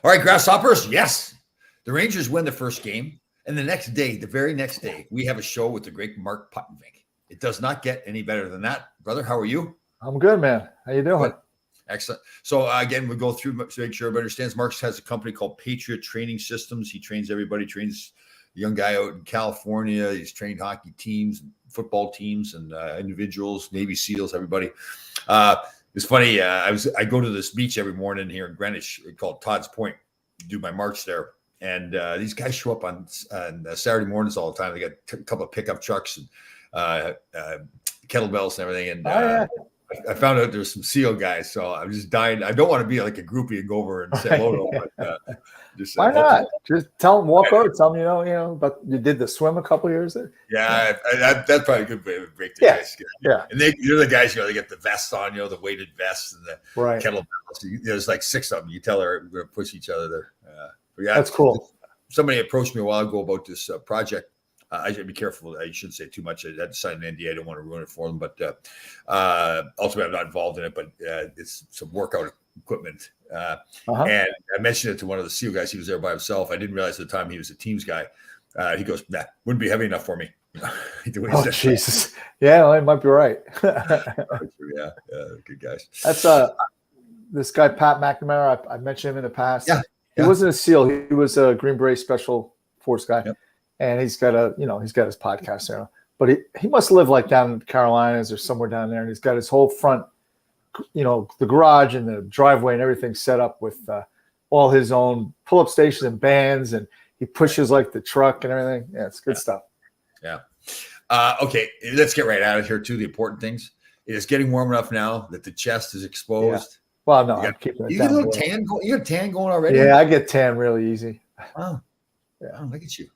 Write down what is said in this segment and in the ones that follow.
All right, Grasshoppers. Yes. The Rangers win the first game. And the very next day, we have a show with the great Mark Puttenvink. It does not get any better than that. Brother, how are you? I'm good, man. How you doing? Good. Excellent. So again, we go through to make sure everybody understands. Mark has a company called Patriot Training Systems. He trains everybody, trains a young guy out in California. He's trained hockey teams, football teams, and individuals, Navy SEALs, everybody. It's funny. I go to this beach every morning here in Greenwich called Todd's Point, do my march there. And these guys show up on Saturday mornings all the time. They got a couple of pickup trucks and kettlebells and everything. And I found out there's some SEAL guys, so I'm just dying. I don't want to be like a groupie and go over and say hello to them. But just why not? Just tell them, walk over, tell them, you know. But you did the swim a couple years there. Yeah, that's probably a good way to break the ice. Yeah, and they're the guys. They get the vests on, the weighted vests and the kettlebells. There's like 6 of them. You tell her we're going to push each other there. That's cool. Somebody approached me a while ago about this project. I should be careful. I shouldn't say too much. I had to sign an NDA. I don't want to ruin it for them. But ultimately, I'm not involved in it. But it's some workout equipment. And I mentioned it to one of the SEAL guys. He was there by himself. I didn't realize at the time he was a Teams guy. He goes, "Nah, wouldn't be heavy enough for me." Oh, Jesus. Yeah, well, it might be right. yeah, good guys. That's this guy, Pat McNamara. I mentioned him in the past. Yeah. He wasn't a SEAL. He was a Green Beret Special Force guy. Yep. And he's got he's got his podcast there. But he must live like down in the Carolinas or somewhere down there. And he's got his whole front, the garage and the driveway and everything set up with all his own pull-up stations and bands. And he pushes like the truck and everything. Yeah, it's good stuff. Yeah. Okay, let's get right out of here too. The important things. It is getting warm enough now that the chest is exposed. Yeah. Well, no, I'm keeping it you down. You got a tan going already? Yeah, I get tan really easy. Oh, yeah. Look at you.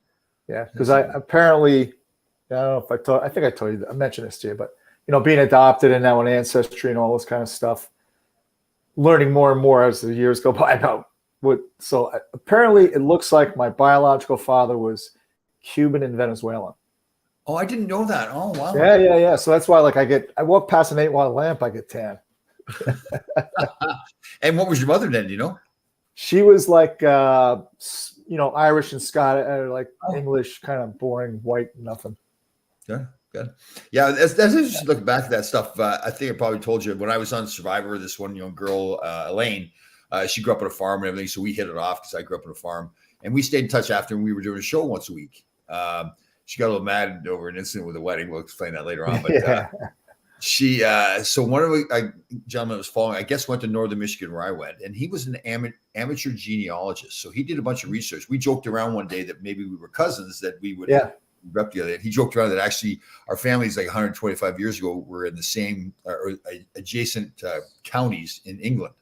Yeah, because I apparently, I don't know if I think I told you, I mentioned this to you, but, being adopted and now on Ancestry and all this kind of stuff, learning more and more as the years go by about so apparently it looks like my biological father was Cuban and Venezuelan. Oh, I didn't know that. Oh, wow. Yeah. So that's why I walk past an 8-watt lamp, I get tan. And what was your mother then? Do you know? She was like, Irish and Scottish, English, kind of boring, white, nothing. Good. Yeah, that's interesting. Looking back at that stuff, I think I probably told you when I was on Survivor. This one young girl, Elaine, she grew up on a farm and everything, so we hit it off because I grew up on a farm, and we stayed in touch after. And we were doing a show once a week. She got a little mad over an incident with a wedding. We'll explain that later on, but. She so one of the gentlemen was following, I guess, went to Northern Michigan where I went, and he was an amateur genealogist. So he did a bunch of research. We joked around one day that maybe we were cousins, that we would rep together. He joked around that actually our families, like 125 years ago, were in the same or adjacent counties in England.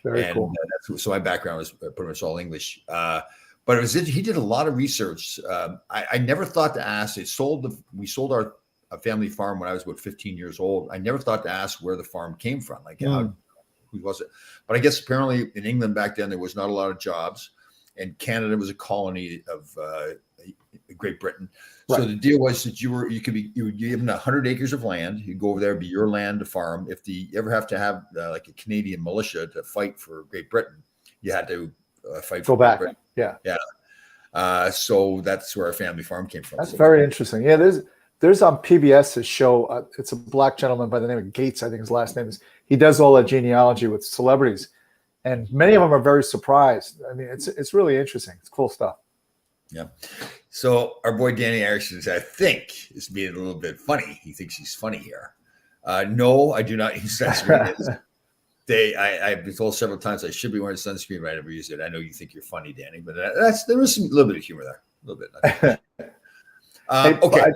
Very cool. So my background was pretty much all English. But it was he did a lot of research. I never thought to ask. We sold our family farm when I was about 15 years old. I never thought to ask where the farm came from, who was it? But I guess apparently in England back then there was not a lot of jobs, and Canada was a colony of Great Britain. Right. So the deal was that you would be given 100 acres of land. You go over there, it'd be your land to farm. If you ever have to have like a Canadian militia to fight for Great Britain, you had to fight for Great Britain. Yeah. So that's where our family farm came from. That's very interesting. Yeah, there's on PBS a show. It's a black gentleman by the name of Gates, I think his last name is. He does all that genealogy with celebrities, and many of them are very surprised. I mean, it's really interesting. It's cool stuff. Yeah. So our boy Danny Erickson, I think, is being a little bit funny. He thinks he's funny here. No, I do not use sunscreen. I've been told several times I should be wearing sunscreen, but I never use it. I know you think you're funny, Danny, but there is a little bit of humor there, a little bit. Okay.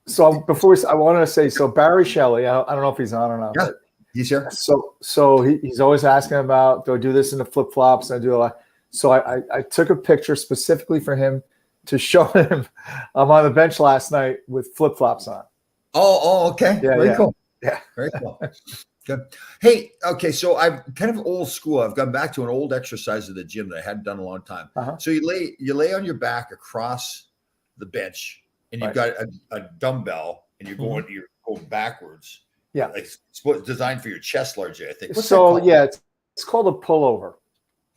So before I wanted to say, so Barry Shelley, I don't know if he's on or not. Yeah, he's here. So he's always asking about, do I do this in the flip flops? I do a lot. So I took a picture specifically for him to show him. I'm on the bench last night with flip flops on. Oh, okay. Yeah, very cool. Yeah, very cool. Good. Hey, okay. So I'm kind of old school. I've gone back to an old exercise at the gym that I hadn't done in a long time. So you lay on your back across the bench. And you've got a dumbbell, and you're going backwards. Yeah, like it's designed for your chest largely, I think. What's it's called a pullover.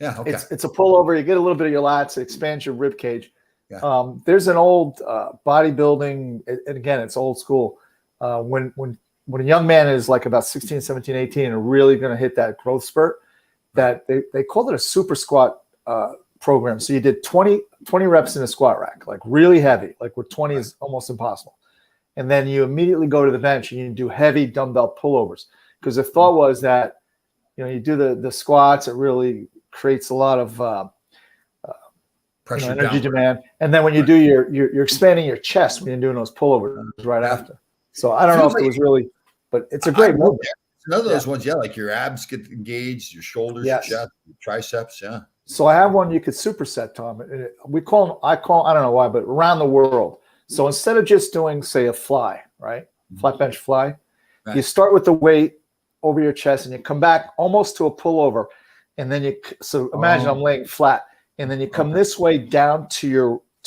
Yeah. Okay. It's a pullover. You get a little bit of your lats. It expands your rib cage. Yeah. There's an old bodybuilding, and again, it's old school. When a young man is like about 16, 17, 18 and really going to hit that growth spurt, that they called it a super squat program. So you did 20 reps in a squat rack, like really heavy, like where 20 is almost impossible. And then you immediately go to the bench and you do heavy dumbbell pullovers. Because the thought was that, you do the squats, it really creates a lot of Pressure energy downward. demand. And then when you do you're expanding your chest when you're doing those pullovers right after. So I don't know if it was really, but it's a great movement. It's another of those ones, like your abs get engaged, your shoulders, your chest, your triceps, So I have one you could superset, Tom. I call, I don't know why, but around the world. So instead of just doing, say, a fly, right? Flat bench fly, you start with the weight over your chest and you come back almost to a pullover. And then so imagine I'm laying flat and then you come this way down to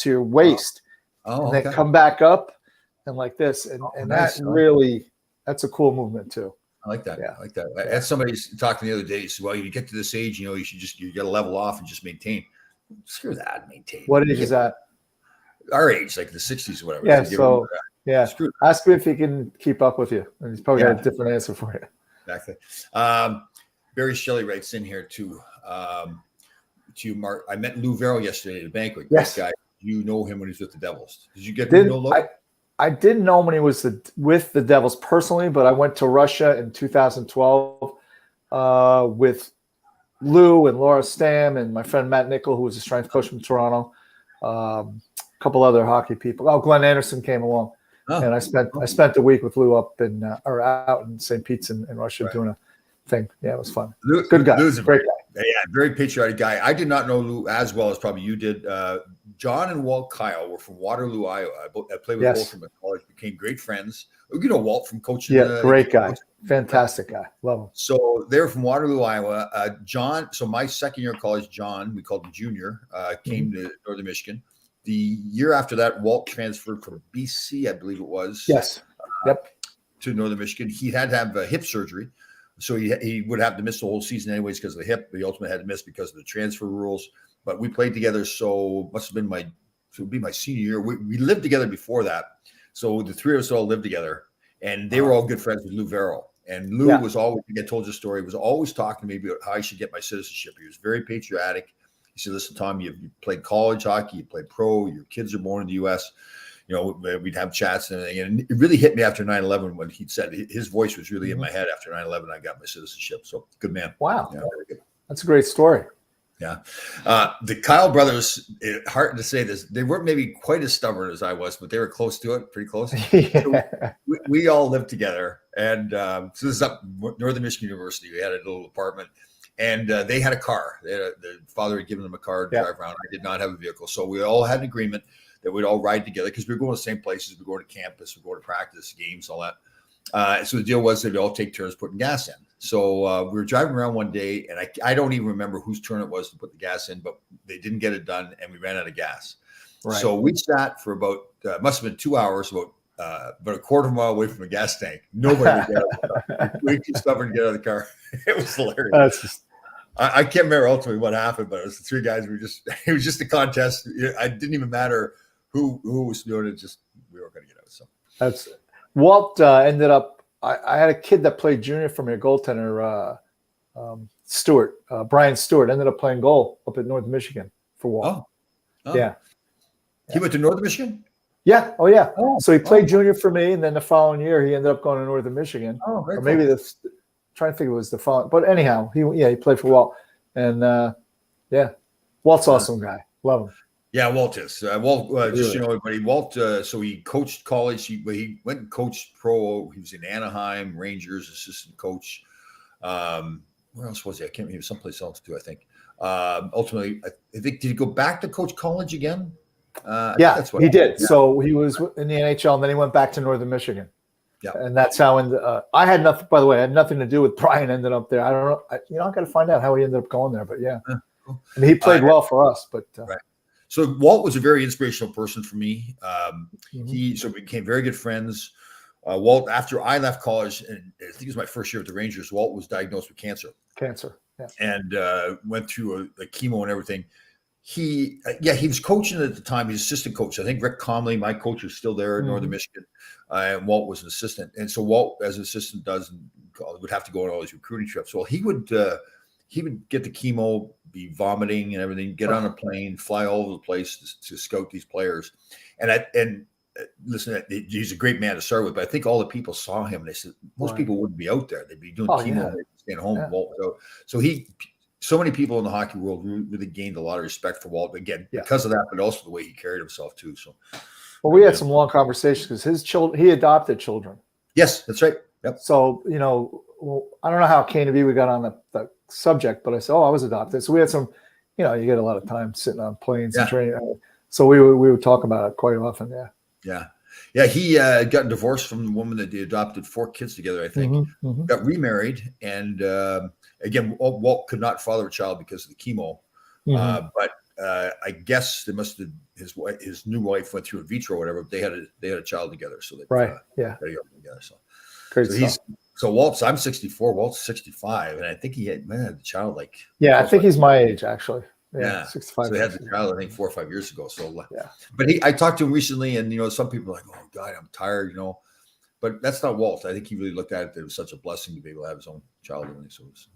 your waist and then come back up and like this. And that really, that's a cool movement too. I like that. I like that. I had somebody talking the other day. Said, well, you get to this age, you got to level off and just maintain. Screw that, maintain. What age is that? Our age, like the 60s or whatever. Yeah. So ask me if he can keep up with you. And he's probably got a different answer for you. Exactly. Barry Shelley writes in here to Mark. I met Lou Vero yesterday at a banquet. Yes. This guy, you know him when he's with the Devils. Did you get to know Lou? I didn't know him when he was with the Devils personally, but I went to Russia in 2012 with Lou and Laura Stam and my friend Matt Nickel, who was a strength coach from Toronto. A couple other hockey people. Oh, Glenn Anderson came along, and I spent a week with Lou up in or out in St. Pete's in Russia doing a thing. Yeah, it was fun. Good guy. Lou's a great guy. Yeah, very patriotic guy. I did not know Lou as well as probably you did. John and Walt Kyle were from Waterloo, Iowa. I played with both from college, became great friends. You know Walt from coaching. Yeah, great guy. Fantastic guy. Love him. So they're from Waterloo, Iowa. John, so my second year of college, John, we called him Junior, came to Northern Michigan. The year after that, Walt transferred from BC, I believe it was. Yes. To Northern Michigan. He had to have hip surgery. So he would have to miss the whole season anyways because of the hip. But he ultimately had to miss because of the transfer rules. But we played together. So must have been my senior year. We lived together before that. So the three of us all lived together. And they were all good friends with Lou Vero. And Lou was always, I told you a story, was always talking to me about how I should get my citizenship. He was very patriotic. He said, listen, Tom, you played college hockey, you played pro, your kids are born in the U.S., we'd have chats and everything. And it really hit me after 9/11 when he said his voice was really in my head after 9/11. I got my citizenship. So good man. Wow. Yeah, that's a great story. Yeah. The Kyle brothers, hard to say this, they weren't maybe quite as stubborn as I was, but they were close to it, pretty close. So we all lived together. And so this is up Northern Michigan University. We had a little apartment. And they had a car. The father had given them a car to drive around. I did not have a vehicle. So we all had an agreement that we'd all ride together because we were going to the same places. We were going to campus, we were going to practice, games, all that. So the deal was that we'd all take turns putting gas in. So we were driving around one day, and I don't even remember whose turn it was to put the gas in, but they didn't get it done, and we ran out of gas. Right. So we sat for about, must have been 2 hours, about a quarter of a mile away from the gas tank. Nobody would get out of the car. Way too stubborn to get out of the car. It was hilarious. I can't remember ultimately what happened, but it was the three guys. It was just a contest. It didn't even matter who was doing it. Just we weren't going to get out. So Walt ended up. I had a kid that played junior for me, a goaltender, Stewart, Brian Stewart, ended up playing goal up at Northern Michigan for Walt. Oh. Yeah. He went to Northern Michigan? Yeah. Oh, yeah. So he played junior for me, and then the following year he ended up going to Northern Michigan. Oh, very or maybe cool. Trying to think it was the following. But anyhow, he played for Walt. And, Walt's an awesome guy. Love him. Yeah, Walt is. Walt, just everybody. Walt, so he coached college. He went and coached pro. He was in Anaheim Rangers, assistant coach. Where else was he? I can't remember. He was someplace else too, I think. Ultimately, I think, did he go back to coach college again? That's what he did. Yeah. So he was in the NHL, and then he went back to Northern Michigan. Yeah, and that's how. I had nothing. By the way, I had nothing to do with Brian ended up there. I don't know. I got to find out how he ended up going there. But yeah, cool. I mean, he played well for us. But right. So Walt was a very inspirational person for me. We became very good friends. Walt, after I left college, and I think it was my first year at the Rangers, Walt was diagnosed with cancer. and went through a chemo and everything. He was coaching at the time. He's assistant coach. I think Rick Comley, my coach, is still there in Northern Michigan, and Walt was an assistant. And so Walt, as an assistant, would have to go on all these recruiting trips. Well, he would get the chemo, be vomiting and everything, get on a plane, fly all over the place to scout these players. And listen, he's a great man to start with, but I think all the people saw him and they said most people wouldn't be out there. They'd be doing chemo, staying home. Yeah. So many people in the hockey world really gained a lot of respect for Walt, again, because of that, but also the way he carried himself too. So, well, we had some long conversations because he adopted children. Yes, that's right. Yep. So, I don't know how it came to be we got on the subject, but I said, I was adopted. So we had some, you get a lot of time sitting on planes and training. So we would talk about it quite often. Yeah. He got divorced from the woman that they adopted 4 kids together, I think. Got remarried, and again, Walt could not father a child because of the chemo. But I guess they must have his new wife went through in vitro or whatever. But they had a child together, so they got together. So great stuff. So Walt's, I'm 64, Walt's 65, and I think he had the child I think he's my age actually. Yeah, 65. So they had the child, I think, 4 or 5 years ago. So but I talked to him recently, and some people are like, oh God, I'm tired, but that's not Walt. I think he really looked at it that it was such a blessing to be able to have his own child. So it was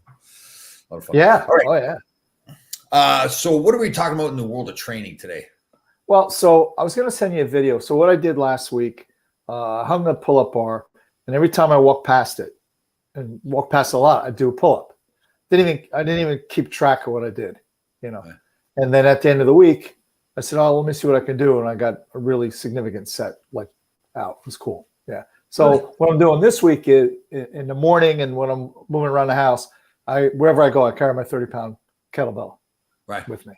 a lot of fun. Yeah. All right. Oh yeah. So what are we talking about in the world of training today? Well, so I was going to send you a video. So what I did last week, I hung the pull-up bar, and every time I walk past it, and walk past a lot, I do a pull-up. I didn't even keep track of what I did, Right. And then at the end of the week, I said, let me see what I can do. And I got a really significant set out. It was cool. Yeah. So what I'm doing this week is in the morning and when I'm moving around the house, wherever I go, I carry my 30-pound kettlebell with me.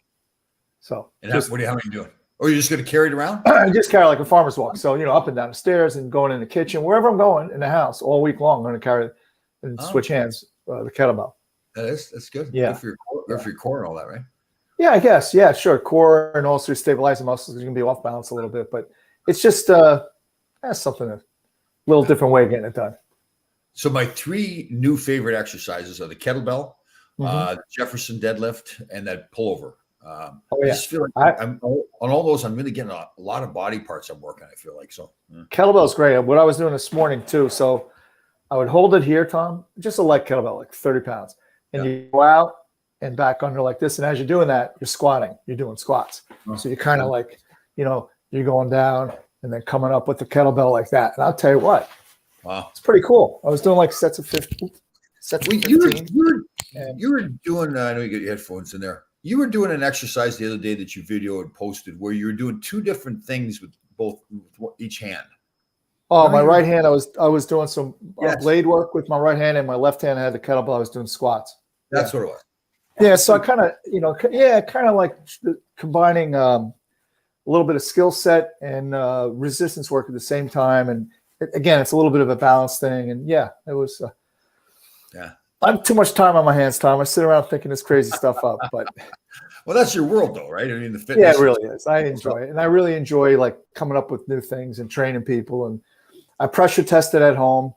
So and how are you doing? Or you're just going to carry it around? I just carry like a farmer's walk. So, up and down the stairs and going in the kitchen, wherever I'm going in the house all week long, I'm going to carry and switch hands, the kettlebell. That's good. Yeah. Good for your core and all that, right? Yeah, I guess. Yeah, sure. Core and also stabilize the muscles. You can be off balance a little bit, but it's just something, a little different way of getting it done. So my 3 new favorite exercises are the kettlebell, the Jefferson deadlift, and that pullover. I just feel like I'm on all those. I'm really getting a lot of body parts I'm working. I feel like so. Kettlebell is great. What I was doing this morning too. So I would hold it here, Tom, just a light kettlebell, like 30 pounds, and you go out and back under like this. And as you're doing that, you're squatting. You're doing squats. So you're kind of like, you're going down and then coming up with the kettlebell like that. And I'll tell you what, wow, it's pretty cool. I was doing like sets of 15. You were doing. I know you got your headphones in there. You were doing an exercise the other day that you video and posted where you were doing 2 different things with each hand. Oh, my right hand, I was doing some blade work with my right hand, and my left hand I had the kettlebell. I was doing squats. That's what it was. Yeah, so I kind of, like combining a little bit of skill set and resistance work at the same time. And again, it's a little bit of a balance thing. And it was. I have too much time on my hands, Tom. I sit around thinking this crazy stuff up, but. Well, that's your world, though, right? I mean, the fitness. Yeah, it really is. I enjoy it, and I really enjoy like coming up with new things and training people. And I pressure test it at home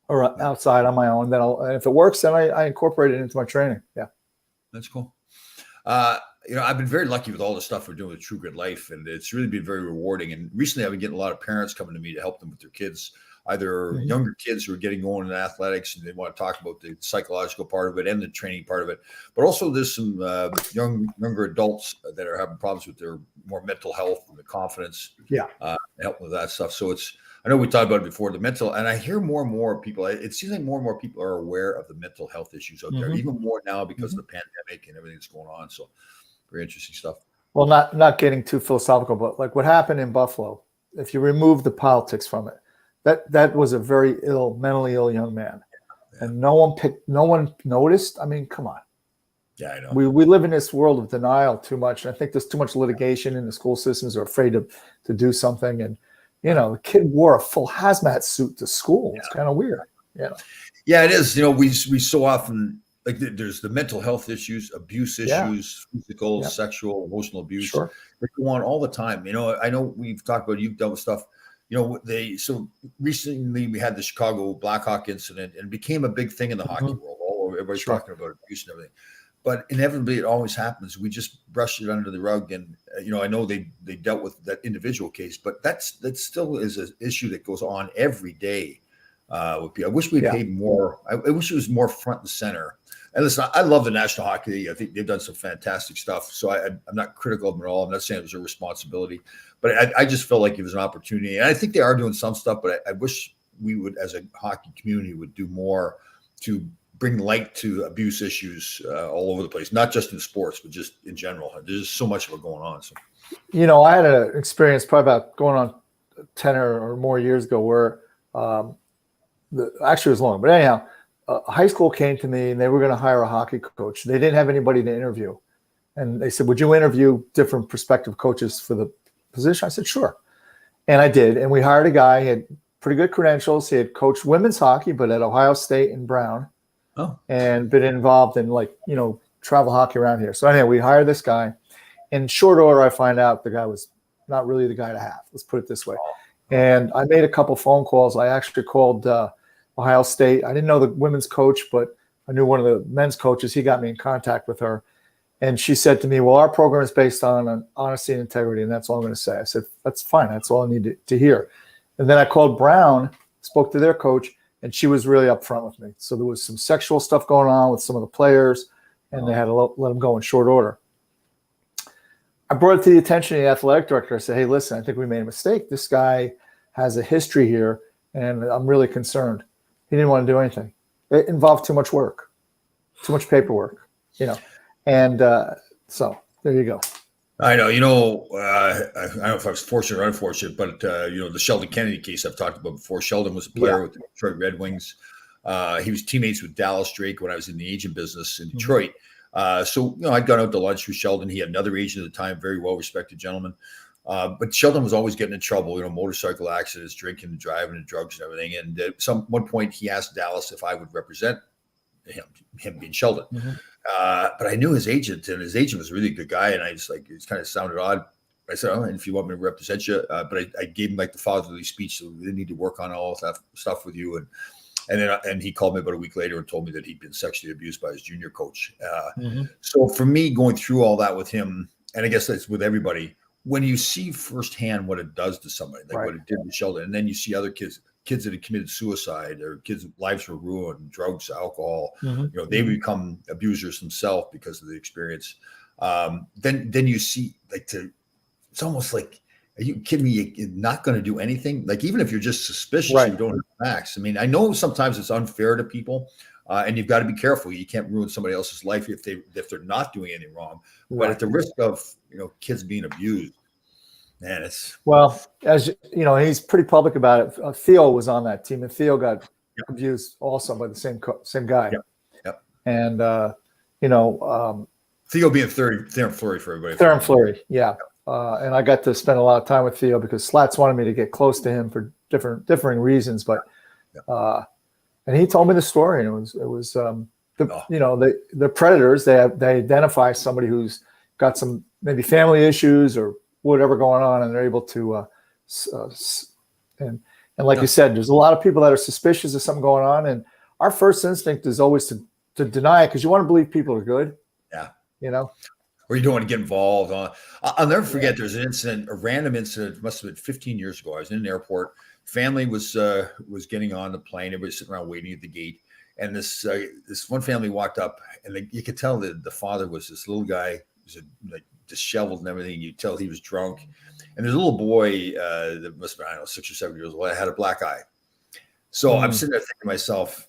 or outside on my own. Then if it works, then I incorporate it into my training. Yeah. That's cool. I've been very lucky with all the stuff we're doing with True Grit Life, and it's really been very rewarding. And recently I've been getting a lot of parents coming to me to help them with their kids, either younger kids who are getting going in athletics and they want to talk about the psychological part of it and the training part of it. But also there's some younger adults that are having problems with their more mental health and the confidence. Helping with that stuff. So I know we talked about it before, the mental, and I hear more and more people, it seems like more and more people are aware of the mental health issues out there, even more now because of the pandemic and everything that's going on. So very interesting stuff. Well, not getting too philosophical, but like what happened in Buffalo, if you remove the politics from it, that was a very mentally ill young man. And no one noticed. I mean, come on. Yeah, I know. We live in this world of denial too much. And I think there's too much litigation in the school systems are afraid to do something. And, the kid wore a full hazmat suit to school. It's kind of weird. Yeah, it is. We so often, like there's the mental health issues, abuse issues, physical, sexual, emotional abuse. Sure. They go on all the time. I know we've talked about, you've dealt with stuff, so recently we had the Chicago Blackhawk incident and it became a big thing in the hockey world all everybody's Sure. talking about abuse and everything. But inevitably, it always happens. We just brush it under the rug, and I know they dealt with that individual case, but that still is an issue that goes on every day. With people. I wish we paid more. I wish it was more front and center. And listen, I love the National Hockey League. I think they've done some fantastic stuff. So I'm not critical of them at all. I'm not saying it was a responsibility, but I just felt like it was an opportunity. And I think they are doing some stuff, but I wish we would, as a hockey community, would do more to bring light to abuse issues all over the place, not just in sports, but just in general. There's just so much of it going on. So, I had an experience probably about going on 10 or more years ago where actually it was long, but anyhow, high school came to me and they were going to hire a hockey coach. They didn't have anybody to interview. And they said, would you interview different prospective coaches for the position? I said, sure. And I did. And we hired a guy. He had pretty good credentials. He had coached women's hockey, but at Ohio State and Brown. Oh. And been involved in travel hockey around here. So anyway, we hired this guy. In short order, I find out the guy was not really the guy to have. Let's put it this way. And I made a couple phone calls. I actually called Ohio State. I didn't know the women's coach, but I knew one of the men's coaches. He got me in contact with her. And she said to me, well, our program is based on honesty and integrity, and that's all I'm going to say. I said, that's fine. That's all I need to hear. And then I called Brown, spoke to their coach, and she was really upfront with me. So there was some sexual stuff going on with some of the players, and they had to let them go in short order. I brought it to the attention of the athletic director. I said, hey, listen, I think we made a mistake. This guy has a history here, and I'm really concerned. He didn't want to do anything. It involved too much work, too much paperwork, And so there you go. I know, I don't know if I was fortunate or unfortunate, but the Sheldon Kennedy case I've talked about before. Sheldon was a player with the Detroit Red Wings. He was teammates with Dallas Drake when I was in the agent business in Detroit. So I'd gone out to lunch with Sheldon. He had another agent at the time, very well-respected gentleman. But Sheldon was always getting in trouble, motorcycle accidents, drinking and driving and drugs and everything. And at one point he asked Dallas if I would represent him being Sheldon. But I knew his agent, and his agent was a really good guy. And I just it kind of sounded odd. I said, and if you want me to represent you, but I gave him the fatherly speech. So we need to work on all that stuff with you. And he called me about a week later and told me that he'd been sexually abused by his junior coach. So for me, going through all that with him, and I guess that's with everybody, when you see firsthand what it does to somebody, what it did with Sheldon, and then you see other kids that had committed suicide, or kids' lives were ruined, drugs, alcohol, they become abusers themselves because of the experience. Then you see it's almost like, are you kidding me? You're not going to do anything? Even if you're just suspicious, you don't have facts. I mean, I know sometimes it's unfair to people, and you've got to be careful. You can't ruin somebody else's life if they're not doing anything wrong. But at the risk of kids being abused, man, it's as he's pretty public about it. Theo was on that team, and Theo got abused also by the same guy. Yep. And Theo being Theoren Fleury for everybody. Theoren Fleury, yeah. And I got to spend a lot of time with Theo because Slats wanted me to get close to him for differing reasons. But and he told me the story, and it was the predators. They identify somebody who's got some maybe family issues or whatever going on, and they're able to and like you said, there's a lot of people that are suspicious of something going on, and our first instinct is always to deny it because you want to believe people are good. Or you don't want to get involved. I'll never forget. There's an incident, a random incident. Must have been 15 years ago. I was in an airport. Family was getting on the plane. Everybody sitting around waiting at the gate. And this one family walked up, and you could tell that the father was this little guy, he was disheveled and everything. You tell he was drunk. And there's a little boy that must have been 6 or 7 years old. I had a black eye. So I'm sitting there thinking to myself,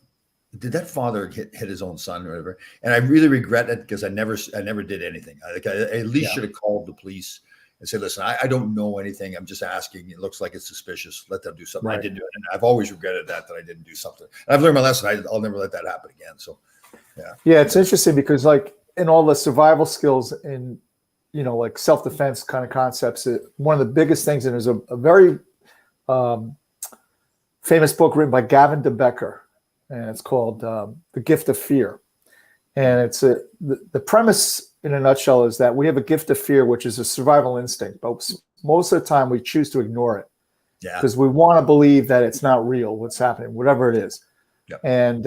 did that father hit his own son or whatever? And I really regret it because I never did anything. I at least should have called the police and said, listen, I don't know anything. I'm just asking. It looks like it's suspicious. Let them do something. I didn't do it. And I've always regretted that I didn't do something. And I've learned my lesson. I'll never let that happen again. So, yeah, it's interesting because in all the survival skills in, self-defense kind of concepts, one of the biggest things, and there's a very famous book written by Gavin DeBecker, and it's called The Gift of Fear. And it's the premise in a nutshell is that we have a gift of fear, which is a survival instinct, but most of the time we choose to ignore it because we want to believe that it's not real, what's happening, whatever it is. And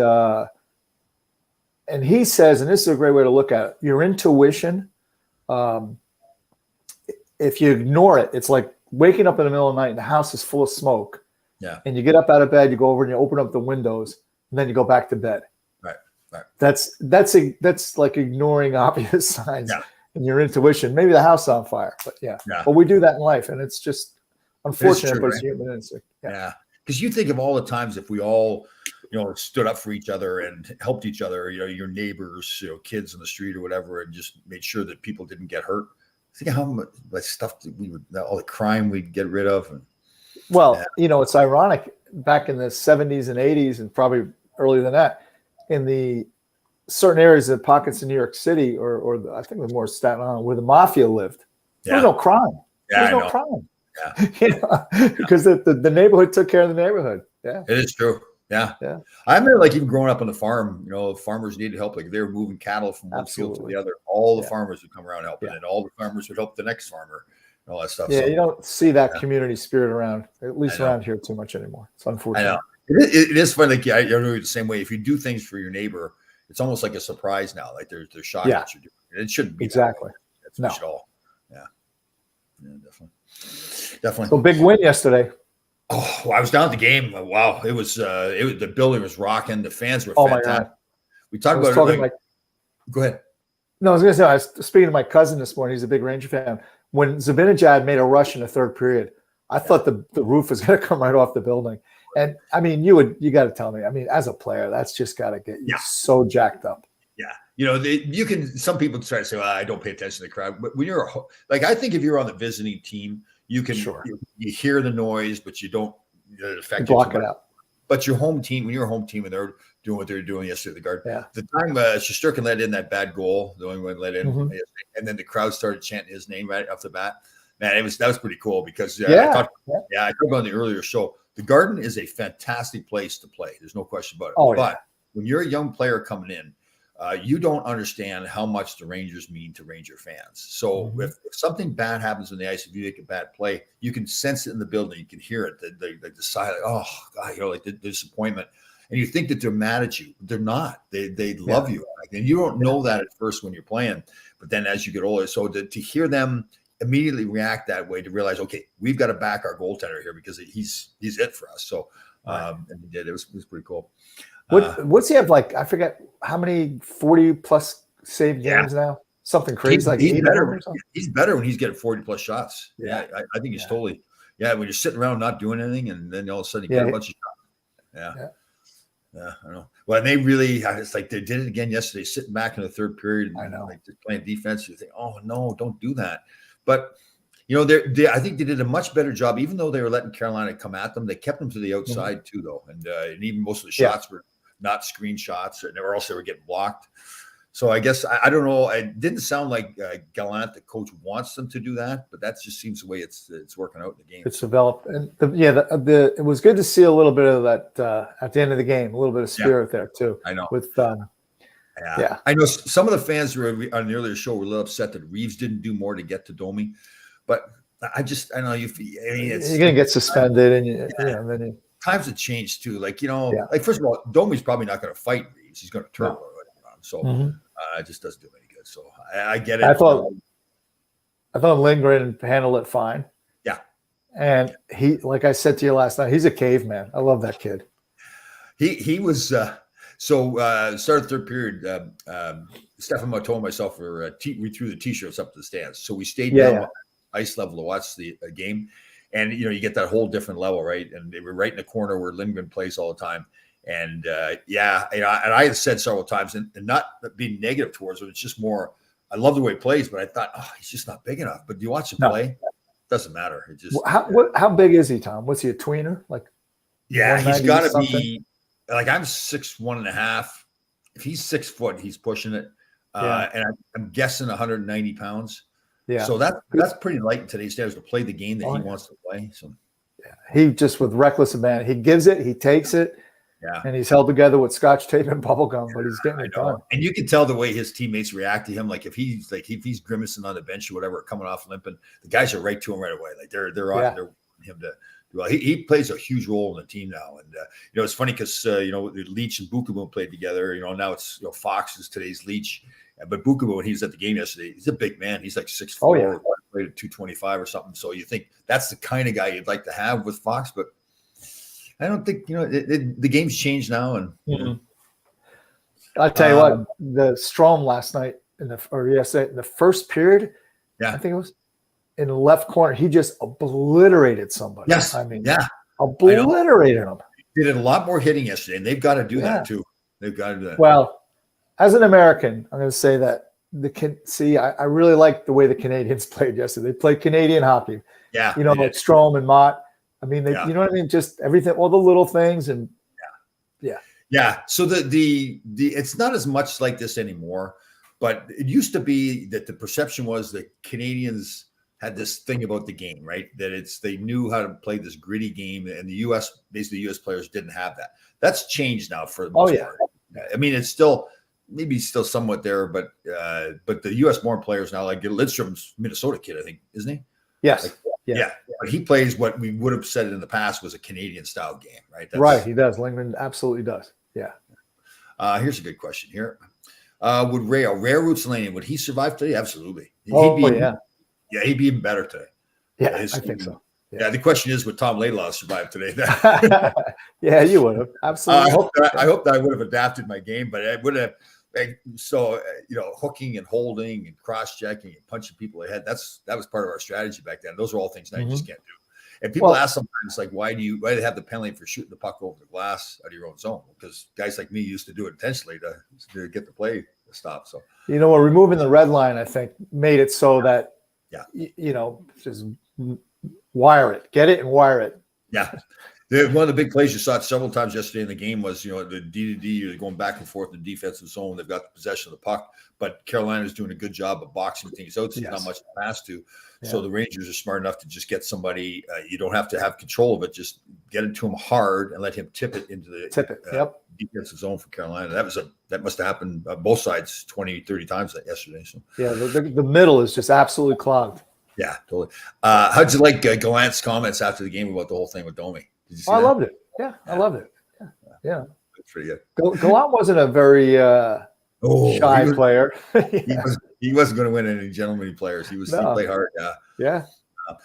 and he says, and this is a great way to look at it, your intuition, if you ignore it, it's like waking up in the middle of the night and the house is full of smoke. Yeah. And you get up out of bed, you go over and you open up the windows, and then you go back to bed. Right. Right. That's like ignoring obvious signs in your intuition. Maybe the house is on fire, but but we do that in life, and it's just unfortunate, true, but it's right? human instinct. Yeah. Because you think of all the times if we all, stood up for each other and helped each other, your neighbors, kids in the street or whatever, and just made sure that people didn't get hurt. Think how much stuff that all the crime we'd get rid of. And, it's ironic. Back in the 70s and 80s, and probably earlier than that, in the certain areas of pockets in New York City, or I think it was more Staten Island, where the mafia lived, there was no crime. Yeah, there was no crime. Yeah. Because the neighborhood took care of the neighborhood. Yeah, it is true. Yeah. Yeah. I remember even growing up on the farm, farmers needed help. Like they were moving cattle from one field to the other. All the farmers would come around helping, and all the farmers would help the next farmer and all that stuff. Yeah. So, you don't see that community spirit around, at least around here, too much anymore. It's unfortunate. I know. It is funny. Like, I know the same way. If you do things for your neighbor, it's almost like a surprise now. Like they're shocked that you're doing it. It shouldn't be. Exactly. That's not at all. Yeah. Yeah, definitely. So big win yesterday. Oh, well, I was down at the game. Wow, it was the building was rocking. The fans were fantastic. My God. We talked about it. Go ahead. No, I was going to say, I was speaking to my cousin this morning. He's a big Ranger fan. When Zibanejad made a rush in the third period, I thought the roof was going to come right off the building. And I mean, you got to tell me. I mean, as a player, that's just got to get you so jacked up. Yeah, some people try to say, well, I don't pay attention to the crowd. But when you're I think if you're on the visiting team, you can you hear the noise, but you don't affect block it out. But your home team, when you're a home team and they're doing what they're doing yesterday at the Garden, the time Shesterkin let in that bad goal, the only one let in, and then the crowd started chanting his name right off the bat. Man, that was pretty cool because I talked about on the earlier show. The Garden is a fantastic place to play. There's no question about it. But when you're a young player coming in, you don't understand how much the Rangers mean to Ranger fans. So if something bad happens on the ice, if you make a bad play, you can sense it in the building. You can hear it. The silence. Oh God, like the disappointment. And you think that they're mad at you. They're not. They love you. And you don't know that at first when you're playing. But then as you get older, so to hear them immediately react that way, to realize, okay, we've got to back our goaltender here because he's it for us. So and he did. It was pretty cool. What's he have, like, I forget how many 40 plus save games now? Something crazy. He's better. He's better when he's getting 40 plus shots. Yeah. I think he's totally. Yeah. When you're sitting around not doing anything, and then all of a sudden you get a bunch of shots. Yeah. I know. Well, and they really, it's like they did it again yesterday, sitting back in the third period. I know. Like just playing defense. You think, oh no, don't do that. But I think they did a much better job, even though they were letting Carolina come at them. They kept them to the outside too, though, and even most of the shots were not screen shots, or else they were getting blocked. So I guess I don't know. It didn't sound like Gallant, the coach, wants them to do that, but that just seems the way it's working out in the game. It's developed, and it was good to see a little bit of that at the end of the game, a little bit of spirit there too. I know. With I know some of the fans who were on the earlier show were a little upset that Reeves didn't do more to get to Domi, but I know you're gonna get suspended, and then times have changed too. Like like first of all, Domi's probably not going to fight Reeves. He's going to turn on him, so it just doesn't do any good. So I get it. I thought Lindgren handled it fine. Yeah, and he, like I said to you last night, he's a caveman. I love that kid. He was. Started third period. Stefan Matteau and myself we threw the t-shirts up to the stands, so we stayed down ice level to watch the game. And you get that whole different level, right? And they were right in the corner where Lindgren plays all the time. And and I had said several times, and not being negative towards him, it's just more. I love the way he plays, but I thought, he's just not big enough. But do you watch him play? It doesn't matter. It just how big is he, Tom? What's he, a tweener? Like, he's got to be like, I'm 6'1.5". If he's 6 foot, he's pushing it. And I'm guessing 190 pounds. Yeah. So that's pretty light in today's standards to play the game that he wants to play. So he just, with reckless abandon, he gives it, he takes it. Yeah. And he's held together with scotch tape and bubble gum, but he's getting it done. And you can tell the way his teammates react to him. Like if he's grimacing on the bench or whatever, coming off limping, the guys are right to him right away. Like they're on him well. He plays a huge role in the team now, and it's funny because Leach and Bukamu played together. Now it's Fox is today's Leach, but Bukamu, when he was at the game yesterday, he's a big man. He's like 6'4", played at 225 or something. So you think that's the kind of guy you'd like to have with Fox, but I don't think the game's changed now. And I'll tell you what, the Strome last night yesterday in the first period, I think it was in the left corner, he just obliterated somebody. Yes, I mean, obliterated him. He did a lot more hitting yesterday, and they've got to do that too. They've got to do that. Well, as an American, I'm going to say that I really like the way the Canadians played yesterday. They played Canadian hockey. Yeah, like Strome and Mott. I mean, you know what I mean? Just everything, all the little things, and yeah. So the it's not as much like this anymore, but it used to be that the perception was that Canadians had this thing about the game, right? That they knew how to play this gritty game, and the U.S. players didn't have that. That's changed now for the most part. I mean, it's still somewhat there, but the U.S. born players now, like Lidstrom's Minnesota kid, I think, isn't he? Yes. Yeah. But he plays what we would have said in the past was a Canadian style game, right? Right. He does. Lingman absolutely does. Yeah. Here's a good question here. Would Rare Roots Lane, would he survive today? Absolutely. He'd be even better today. Yeah, I think so. Yeah, the question is, would Tom Laidlaw survive today? Yeah, you would have. Absolutely. I hope that I would have adapted my game, but I would have. So, hooking and holding and cross-checking and punching people ahead, that was part of our strategy back then. Those are all things now you just can't do. And people ask sometimes, like, why do they have the penalty for shooting the puck over the glass out of your own zone? Because guys like me used to do it intentionally to get the play to stop. So, removing the red line, I think, made it so that, just wire it, get it and wire it. Yeah. One of the big plays you saw several times yesterday in the game was, the D-to-D, you're going back and forth in the defensive zone. They've got the possession of the puck, but Carolina's doing a good job of boxing things out. So there's not much to pass to. Yeah. So the Rangers are smart enough to just get somebody. You don't have to have control of it. Just get it to him hard and let him tip it into the defensive zone for Carolina. That must have happened both sides 20, 30 times yesterday. So yeah, the middle is just absolutely clogged. Yeah, totally. How'd you like Gallant's comments after the game about the whole thing with Domi? Did you see that? I loved it. Yeah, I loved it. Yeah. That's pretty good. Gallant wasn't a very shy player. He wasn't going to win any gentlemanly players. He played hard. Yeah.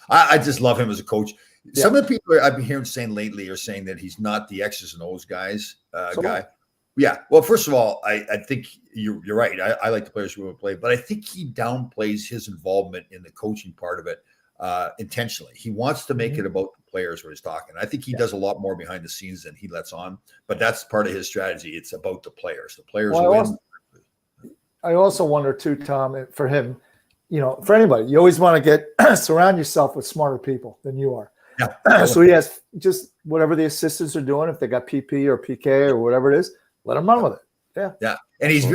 I just love him as a coach. Some of the people I've been hearing saying lately are saying that he's not the X's and O's guy. Yeah. Well, first of all, I think you're right. I like the players who will play, but I think he downplays his involvement in the coaching part of it intentionally. He wants to make it about the players when he's talking. I think he does a lot more behind the scenes than he lets on, but that's part of his strategy. It's about the players. The players win. I also wonder too, Tom, for him, for anybody, you always want to surround yourself with smarter people than you are. Yeah. So he has just whatever the assistants are doing, if they got PP or PK or whatever it is, let him run with it. Yeah. Yeah. And he's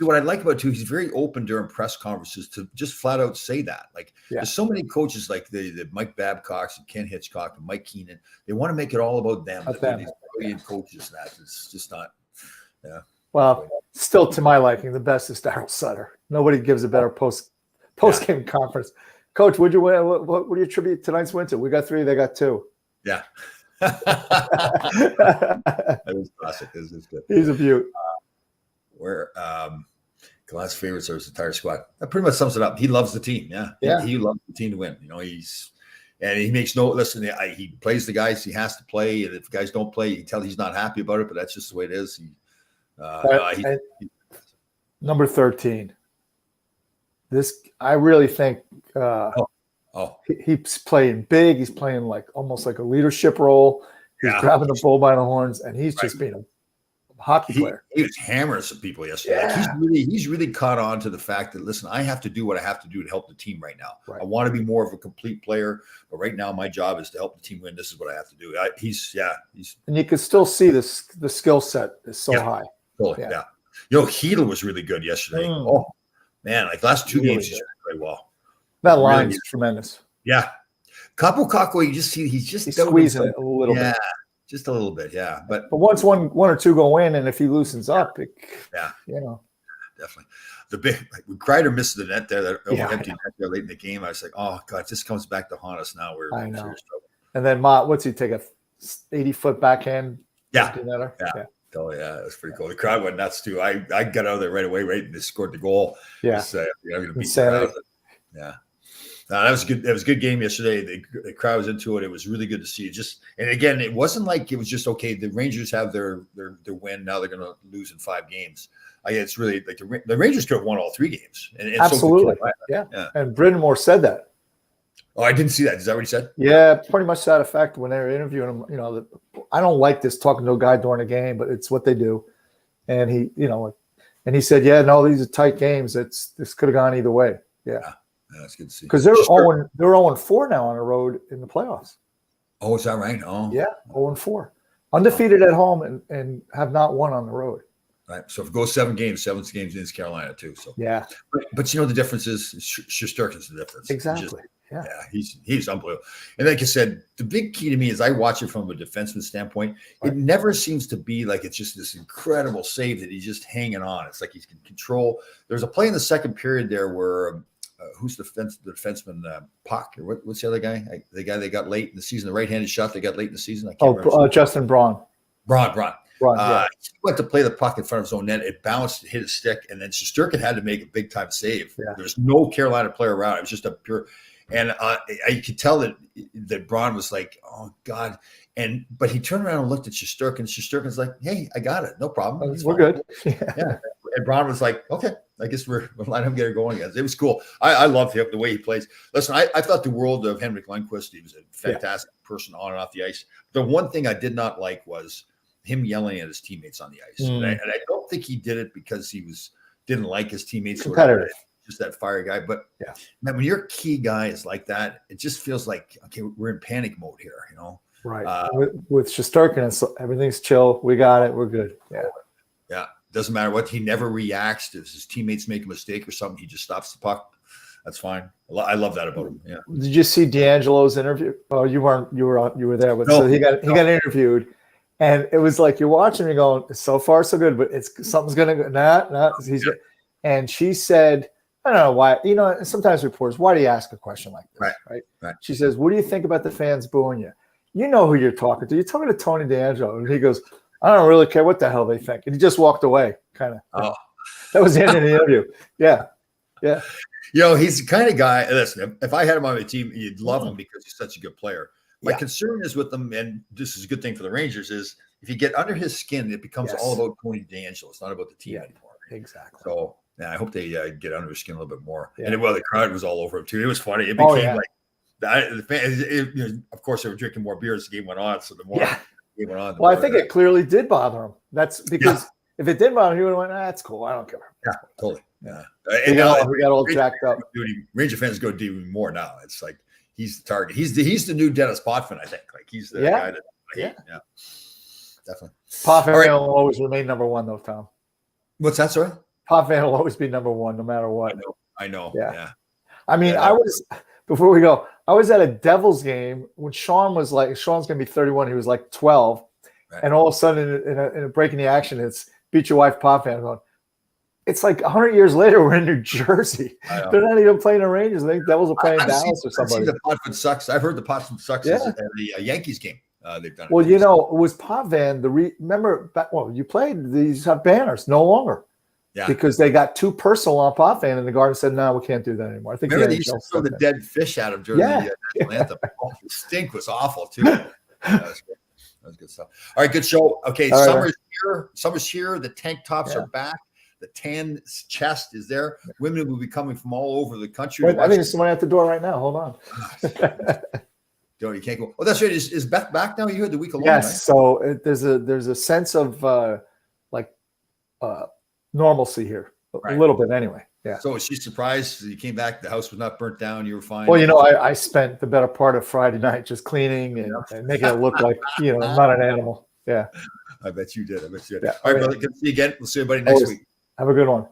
what I like about it too, he's very open during press conferences to just flat out say that. Like there's so many coaches like the Mike Babcocks and Ken Hitchcock and Mike Keenan. They want to make it all about them. These brilliant coaches that it's just not. Yeah. Well, still to my liking, the best is Daryl Sutter. Nobody gives a better post game conference. Coach, what do you attribute tonight's win to? We got 3, they got 2. Yeah. That was classic. This is good. He's a beaut. Where Glass favorites are his entire squad. That pretty much sums it up. He loves the team. Yeah. He loves the team to win. He makes no listen. He plays the guys he has to play, and if guys don't play, you can tell he's not happy about it. But that's just the way it is. Number 13. I really think he's playing big. He's playing almost like a leadership role. He's grabbing the bull by the horns, and he's just being a hockey player. He was hammering some people yesterday. Yeah. He's really caught on to the fact that, listen, I have to do what I have to do to help the team right now. Right. I want to be more of a complete player, but right now my job is to help the team win. This is what I have to do. And you can still see the skill set is so high. Totally, yeah. Hedl was really good yesterday. Oh man, last 2 games he's played well. That line is tremendous. Yeah. Capo Caco, you just see he's squeezing it a little bit. Yeah, just a little bit, yeah. But once one or two go in, and if he loosens up, definitely. The big when Kreider missed the net there, that empty net there late in the game. I was like, oh god, this comes back to haunt us now. We're in serious trouble. And then Mott, what's he take a 80-foot backhand? Yeah. Yeah. Oh yeah, that's pretty cool. The crowd went nuts too. I got out of there right away, right, and they scored the goal. Yeah, Just, I'm gonna beat the crowd. Yeah, that was good. That was a good game yesterday. The crowd was into it. It was really good to see. And again, it wasn't like it was just okay. The Rangers have their win. Now they're gonna lose in 5 games. It's really like the Rangers could have won all 3 games. And absolutely, so yeah. And Brind'Amour said that. Oh, I didn't see that. Is that what he said? Yeah, pretty much to that effect when they were interviewing him. You know, I don't like this talking to a guy during a game, but it's what they do. And he, and he said, "Yeah, no, these are tight games. This could have gone either way." Yeah, that's good to see. Because they're 0-4 now on the road in the playoffs. Oh, is that right? Oh, yeah, 0-4, undefeated at home and have not won on the road. Right. So if it goes 7 games, 7 games against Carolina too. So yeah, but the difference is Shesterkin's the difference. Exactly. Yeah, he's unbelievable. And like I said, the big key to me is I watch it from a defenseman standpoint. Right. It never seems to be like it's just this incredible save that he's just hanging on. It's like he's in control. There's a play in the second period there where who's the defenseman? Puck or what's the other guy? The guy they got late in the season, the right-handed shot they got late in the season. I can't remember. Justin Braun. Braun. Yeah. He went to play the puck in front of his own net. It bounced, hit his stick, and then Shesterkin had to make a big-time save. Yeah. There's no Carolina player around. It was just a pure – and I could tell that Braun was like, "Oh God!" But he turned around and looked at Shesterkin. Shesterkin's like, "Hey, I got it, no problem. We're good." Yeah. And Braun was like, "Okay, I guess we'll let him get it going again." It was cool. I loved him the way he plays. Listen, I thought the world of Henrik Lundqvist. He was a fantastic person on and off the ice. The one thing I did not like was him yelling at his teammates on the ice, and I don't think he did it because he didn't like his teammates. Competitive. Just that fire guy. But man, when your key guy is like that, it just feels like, okay, we're in panic mode here, Right. With Shesterkin, everything's chill. We got it. We're good. Yeah. Yeah. Doesn't matter what. He never reacts. If his teammates make a mistake or something, he just stops the puck. That's fine. I love that about him. Yeah. Did you see D'Angelo's interview? Oh, you weren't. You were there. But so he got interviewed, and it was like you're watching and going, so far so good, but something's gonna go. Nah. And she said, I don't know why, sometimes reporters, why do you ask a question like this? Right. She says, what do you think about the fans booing you? You know who you're talking to. You're talking to Tony D'Angelo. And he goes, I don't really care what the hell they think. And he just walked away, kind of. Oh. That was the end of the interview. Yeah. He's the kind of guy, listen, if I had him on my team, you'd love him because he's such a good player. My concern is with him, and this is a good thing for the Rangers, is if you get under his skin, it becomes all about Tony D'Angelo. It's not about the team anymore. Exactly. So, I hope they get under his skin a little bit more. Yeah. And the crowd was all over him too. It was funny. It became like the fans. Of course, they were drinking more beer as the game went on. So the more the game went on. Well, I think it clearly did bother him. That's because if it didn't bother him, he would have went, "That's cool. I don't care." Yeah, totally. Yeah. We got all jacked up. Ranger fans go do even more now. It's like he's the target. He's the new Dennis Potvin. I think. Like he's the guy that I hate. Yeah. Definitely. Potvin will always remain number 1, though, Tom. What's that, sorry? Potvin will always be number 1, no matter what. I know. Yeah. I mean, before we go, I was at a Devils game when Sean's going to be 31. He was like 12. Right. And all of a sudden, in a break in the action, it's beat your wife, Potvin. I'm going, it's like 100 years later, we're in New Jersey. They're not even playing the Rangers. I think Devils are playing Dallas or somebody. I've seen the Potvin sucks. I've heard the Potvin sucks at the Yankees game. They've done it. Well, it was Potvin. Remember, you played these banners no longer. Yeah. Because they got too personal on Potvin, and the Garden said, "No, we can't do that anymore." I think they used to throw the dead fish at him during the national anthem. Oh, the stink was awful too. That was good stuff. All right, good show. Okay, summer's here. Summer's here. The tank tops are back. The tan chest is there. Women will be coming from all over the country. Wait, I think there's someone at the door right now. Hold on. You can't go. Oh, that's right. Is Beth back now? You had the week alone. Yes. Right? So there's a sense of normalcy here, a little bit anyway. Yeah. So was she surprised you came back? The house was not burnt down. You were fine. Well, I spent the better part of Friday night just cleaning and making it look like I'm not an animal. Yeah. I bet you did. Yeah. All right, brother. Good to see you again. We'll see everybody next week. Have a good one.